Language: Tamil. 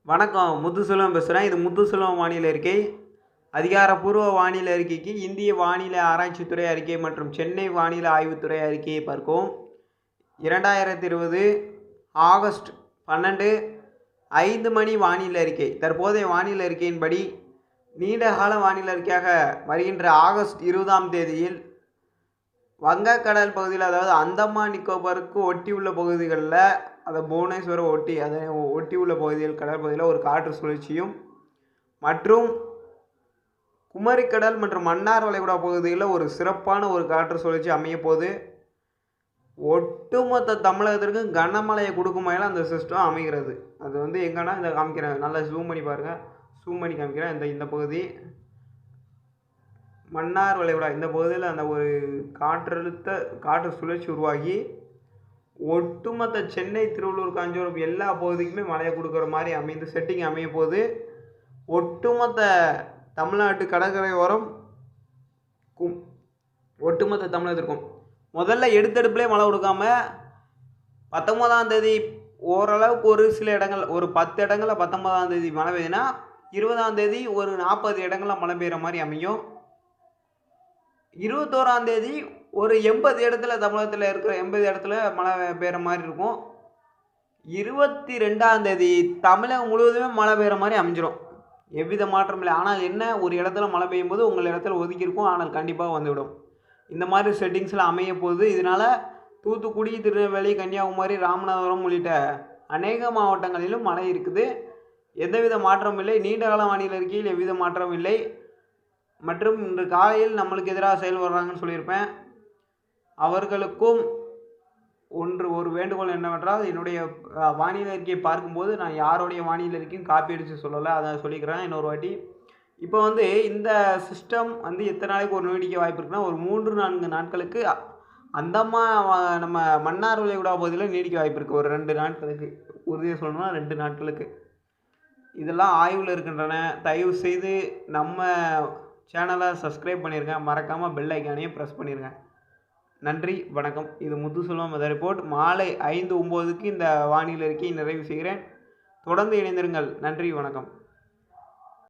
வணக்கம். முத்துசெல்வம் பேசுகிறேன். இது முத்துசெல்வம் வானிலை அறிக்கை. அதிகாரப்பூர்வ வானிலை அறிக்கைக்கு இந்திய வானிலை ஆராய்ச்சித்துறை அறிக்கை மற்றும் சென்னை வானிலை ஆய்வுத்துறை அறிக்கையை பார்க்கவும். 2020 ஆகஸ்ட் 12 5 மணி வானிலை அறிக்கை. தற்போதைய வானிலை அறிக்கையின்படி நீண்டகால வானிலை அறிக்கையாக வருகின்ற ஆகஸ்ட் 20ஆம் தேதியில் வங்கக்கடல் பகுதியில், அதாவது அந்தமான் நிக்கோபாருக்கு ஒட்டி உள்ள பகுதிகளில், அதை புவனேஸ்வரை ஒட்டி அதை ஒட்டி உள்ள பகுதிகள் கடற்பகுதியில் ஒரு காற்று சுழற்சியும் மற்றும் குமரிக்கடல் மற்றும் மன்னார் வளைகுடா பகுதிகளில் ஒரு சிறப்பான ஒரு காற்று சுழற்சி அமைய போது ஒட்டுமொத்த தமிழகத்திற்கும் கனமழையை கொடுக்கும் வகையில் அந்த சிஸ்டம் அமைகிறது. அது எங்கன்னா இந்த காமிக்கிறேன், நல்லா ஜூம் பண்ணி பாருங்கள். ஜூம் பண்ணி காமிக்கிறேன். இந்த பகுதி மன்னார் வளைகுடா, இந்த பகுதியில் அந்த ஒரு காற்று சுழற்சி உருவாகி ஒட்டுமொத்த சென்னை, திருவள்ளூர், காஞ்சிபுரம் எல்லா பகுதிக்குமே மழையை கொடுக்குற மாதிரி அமைந்து செட்டிங் அமைய போது ஒட்டுமொத்த தமிழ்நாட்டு கடற்கரை ஓரம் ஒட்டுமொத்த தமிழகத்திற்கும் முதல்ல எடுத்தெடுப்புலே மழை கொடுக்காம 19ஆம் தேதி ஓரளவுக்கு ஒரு சில இடங்கள், ஒரு 10 இடங்களில் 19ஆம் தேதி மழை பெய்யுதுன்னா 20ஆம் தேதி ஒரு 40 இடங்களில் மழை பெய்கிற மாதிரி அமையும். 21ஆம் தேதி ஒரு 80 இடத்துல, தமிழகத்தில் இருக்கிற 80 இடத்துல மழை பெய்கிற மாதிரி இருக்கும். 22ஆம் தேதி தமிழகம் முழுவதுமே மழை பெய்கிற மாதிரி அமைஞ்சிடும். எவ்வித மாற்றம் இல்லை. ஆனால் என்ன, ஒரு இடத்துல மழை பெய்யும் போது உங்கள் இடத்துல ஒதுக்கியிருக்கும், ஆனால் கண்டிப்பாக வந்துவிடும். இந்த மாதிரி செட்டிங்ஸில் அமைய போகுது. இதனால் தூத்துக்குடி, திருநெல்வேலி, கன்னியாகுமரி, ராமநாதபுரம் உள்ளிட்ட அநேக மாவட்டங்களிலும் மழை இருக்குது. எந்தவித மாற்றமும் இல்லை. நீண்டகால வானிலை அறிக்கையில் எவ்வித மாற்றமும் இல்லை. மற்றும் இன்று காலையில் நம்மளுக்கு எதிராக செயல்படுறாங்கன்னு சொல்லியிருப்பேன். அவர்களுக்கும் ஒரு வேண்டுகோள் என்னவென்றால், என்னுடைய வானிலை அறிக்கையை பார்க்கும்போது நான் யாருடைய வானிலை அறிக்கையும் காப்பி அடித்து சொல்லலை, அதை சொல்லிக்கிறேன் இன்னொரு வாட்டி. இப்போ இந்த சிஸ்டம் எத்தனை நாளைக்கு ஒரு நீடிக்க வாய்ப்பு இருக்குன்னா, ஒரு 3-4 நாட்களுக்கு நம்ம மன்னார் வளைகுடா பகுதியில் நீடிக்க வாய்ப்பு இருக்குது. ஒரு 2 நாட்களுக்கு, உறுதியாக சொல்லணும்னா 2 நாட்களுக்கு. இதெல்லாம் ஆய்வில் இருக்கின்றன. தயவு செய்து நம்ம சேனலை சப்ஸ்கிரைப் பண்ணிடுங்க. மறக்காமல் பெல் ஐக்கானையும் ப்ரெஸ் பண்ணிடுங்க. நன்றி, வணக்கம். இது முத்துசெல்வம் ரிப்போர்ட். மாலை 5:09க்கு இந்த வானிலை அறிக்கையை நிறைவு செய்கிறேன். தொடர்ந்து இணைந்திருங்கள். நன்றி, வணக்கம்.